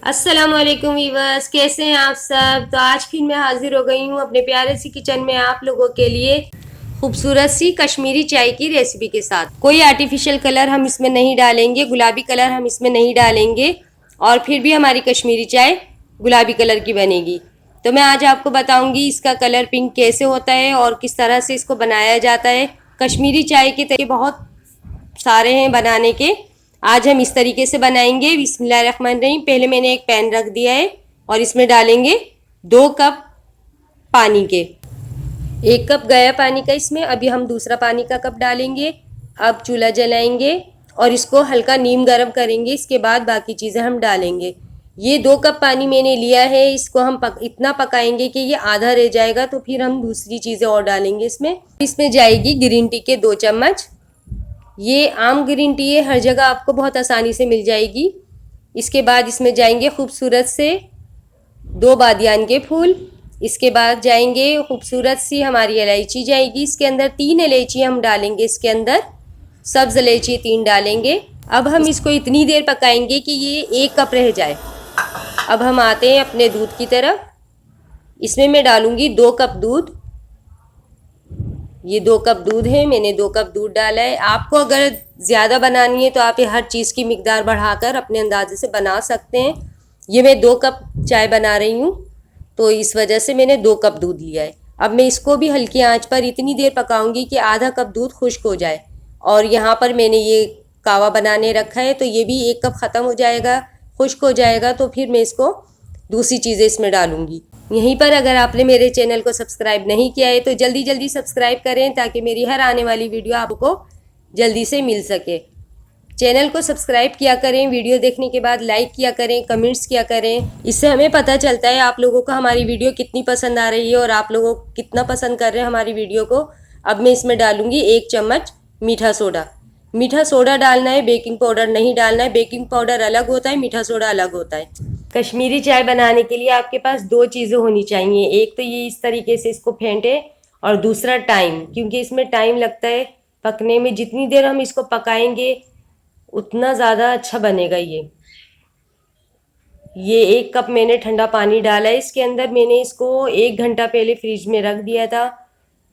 अस्सलाम वालेकुम वीवर्स, कैसे हैं आप सब। तो आज फिर मैं हाजिर हो गई हूँ अपने प्यारे सी किचन में आप लोगों के लिए खूबसूरत सी कश्मीरी चाय की रेसिपी के साथ। कोई आर्टिफिशियल कलर हम इसमें नहीं डालेंगे, गुलाबी कलर हम इसमें नहीं डालेंगे और फिर भी हमारी कश्मीरी चाय गुलाबी कलर की बनेगी। तो मैं आज आपको बताऊंगी इसका कलर पिंक कैसे होता है और किस तरह से इसको बनाया जाता है। कश्मीरी चाय के तरीके बहुत सारे हैं बनाने के। आज हम इस तरीके से बनाएंगे। बिस्मिल्लाहिर्रहमानिर्रहीम। पहले मैंने एक पैन रख दिया है और इसमें डालेंगे 2 कप पानी के। 1 कप गया पानी का इसमें। अभी हम दूसरा पानी का कप डालेंगे। अब चूल्हा जलाएंगे और इसको हल्का नीम गर्म करेंगे। इसके बाद बाकी चीज़ें हम डालेंगे। ये 2 कप पानी मैंने लिया है। इसको हम इतना पकाएंगे कि ये आधा रह जाएगा, तो फिर हम दूसरी चीज़ें और डालेंगे इसमें जाएगी ग्रीन टी के 2 चम्मच। ये आम ग्रीन टी है, हर जगह आपको बहुत आसानी से मिल जाएगी। इसके बाद इसमें जाएंगे खूबसूरत से 2 बादियान के फूल। इसके बाद जाएंगे खूबसूरत सी हमारी इलायची जाएगी इसके अंदर। 3 इलायची हम डालेंगे इसके अंदर, सब्ज इलायची 3 डालेंगे। अब हम इसको इतनी देर पकाएंगे कि ये 1 कप रह जाए। अब हम आते हैं अपने दूध की तरफ। इसमें मैं डालूंगी 2 कप दूध। ये 2 कप दूध है, मैंने 2 कप दूध डाला है। आपको अगर ज़्यादा बनानी है तो आप ये हर चीज़ की मिकदार बढ़ाकर अपने अंदाजे से बना सकते हैं। ये मैं 2 कप चाय बना रही हूँ, तो इस वजह से मैंने 2 कप दूध लिया है। अब मैं इसको भी हल्की आंच पर इतनी देर पकाऊंगी कि आधा कप दूध खुश्क हो जाए। और यहाँ पर मैंने ये कावा बनाने रखा है, तो ये भी 1 कप ख़त्म हो जाएगा, खुश्क हो जाएगा, तो फिर मैं इसको दूसरी चीज़ें इसमें डालूंगी। यहीं पर अगर आपने मेरे चैनल को सब्सक्राइब नहीं किया है तो जल्दी जल्दी सब्सक्राइब करें, ताकि मेरी हर आने वाली वीडियो आपको जल्दी से मिल सके। चैनल को सब्सक्राइब किया करें, वीडियो देखने के बाद लाइक किया करें, कमेंट्स किया करें। इससे हमें पता चलता है आप लोगों को हमारी वीडियो कितनी पसंद आ रही है और आप लोगों कितना पसंद कर रहे हैं हमारी वीडियो को। अब मैं इसमें डालूंगी 1 चम्मच मीठा सोडा। मीठा सोडा डालना है, बेकिंग पाउडर नहीं डालना है। बेकिंग पाउडर अलग होता है, मीठा सोडा अलग होता है। कश्मीरी चाय बनाने के लिए आपके पास 2 चीज़ें होनी चाहिए। एक तो ये इस तरीके से इसको फेंटे, और दूसरा टाइम, क्योंकि इसमें टाइम लगता है पकने में। जितनी देर हम इसको पकाएंगे उतना ज़्यादा अच्छा बनेगा। ये 1 कप मैंने ठंडा पानी डाला है इसके अंदर। मैंने इसको 1 घंटा पहले फ्रिज में रख दिया था,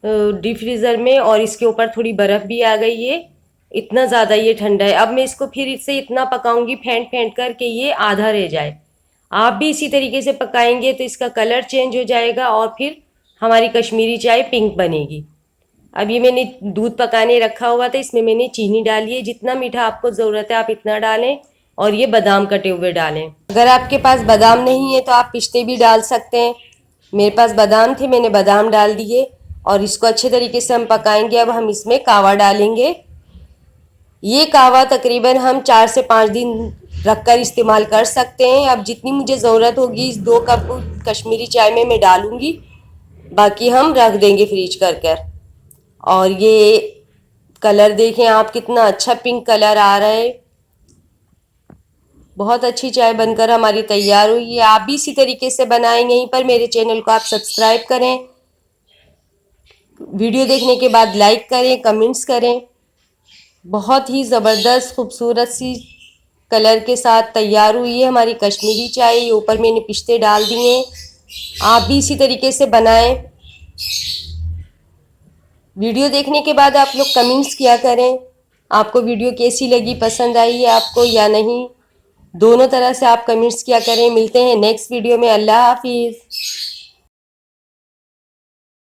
डीप फ्रीज़र में, और इसके ऊपर थोड़ी बर्फ़ भी आ गई है। इतना ज़्यादा ये ठंडा है। अब मैं इसको फिर इससे इतना पकाऊंगी फेंट फेंट कर के ये आधा रह जाए। आप भी इसी तरीके से पकाएंगे तो इसका कलर चेंज हो जाएगा और फिर हमारी कश्मीरी चाय पिंक बनेगी। अब ये मैंने दूध पकाने रखा हुआ था, इसमें मैंने चीनी डाली है। जितना मीठा आपको ज़रूरत है आप इतना डालें, और ये बादाम कटे हुए डालें। अगर आपके पास बादाम नहीं है तो आप पिस्ते भी डाल सकते हैं। मेरे पास बादाम थे, मैंने बादाम डाल दिए। और इसको अच्छे तरीके से हम पकाएंगे। अब हम इसमें कावा डालेंगे। ये कावा तकरीबन हम 4 से 5 दिन रखकर इस्तेमाल कर सकते हैं। अब जितनी मुझे ज़रूरत होगी इस 2 कप कश्मीरी चाय में मैं डालूंगी, बाकी हम रख देंगे फ्रीज कर। और ये कलर देखें आप, कितना अच्छा पिंक कलर आ रहा है। बहुत अच्छी चाय बनकर हमारी तैयार हुई है। आप भी इसी तरीके से बनाएं। यहीं पर मेरे चैनल को आप सब्सक्राइब करें, वीडियो देखने के बाद लाइक करें, कमेंट्स करें। बहुत ही ज़बरदस्त खूबसूरत सी कलर के साथ तैयार हुई है हमारी कश्मीरी चाय। ऊपर मैंने पिस्ते डाल दिए। आप भी इसी तरीके से बनाएं। वीडियो देखने के बाद आप लोग कमेंट्स किया करें, आपको वीडियो कैसी लगी, पसंद आई है आपको या नहीं। दोनों तरह से आप कमेंट्स किया करें। मिलते हैं नेक्स्ट वीडियो में। अल्लाह हाफिज़।